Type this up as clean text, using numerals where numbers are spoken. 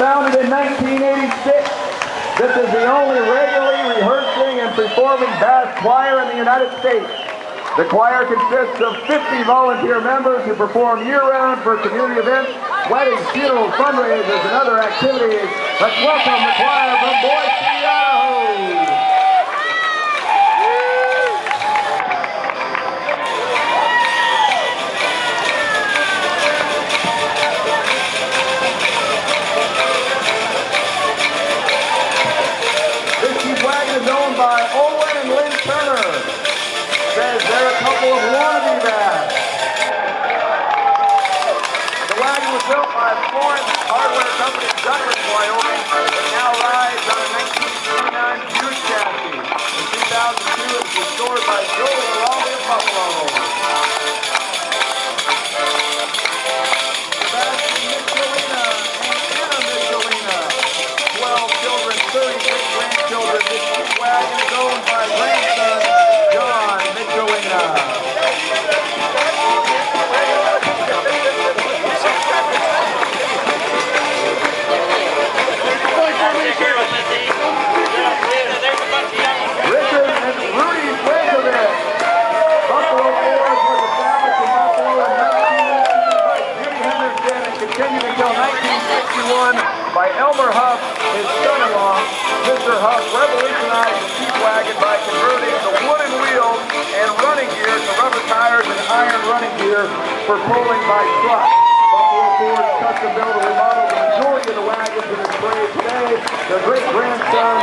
Founded in 1986, this is the only regularly rehearsing and performing bass choir in the United States. The choir consists of 50 volunteer members who perform year-round for community events, weddings, funerals, fundraisers, and other activities. Let's welcome the choir from Boise, Idaho. Is owned by Owen and Lynn Turner. Says they're a couple of wannabe bass. The wagon was built by Florence Hardware Company in Douglas, Wyoming, but now rides on a 1929 Buick chassis. In 2002, it was restored by Joe Raleigh of Buffalo. Sebastian Michelina and Anna Michelina. 12 children, 36 grandchildren. This wagon is owned by grandson John Michelina. Richard and Rudy Blankovic. Buffalo Forge was established in Buffalo in 1918 by Jimmy Henderson and continued until 1961 by Elmer Huff, his son-in-law. Mr. Huff revolutionized the Jeep wagon by converting the wooden wheels and running gear to rubber tires and iron running gear for pulling by truck. Buffalo Ford custom built and remodeled the majority of the wagons in display today. Their great-grandson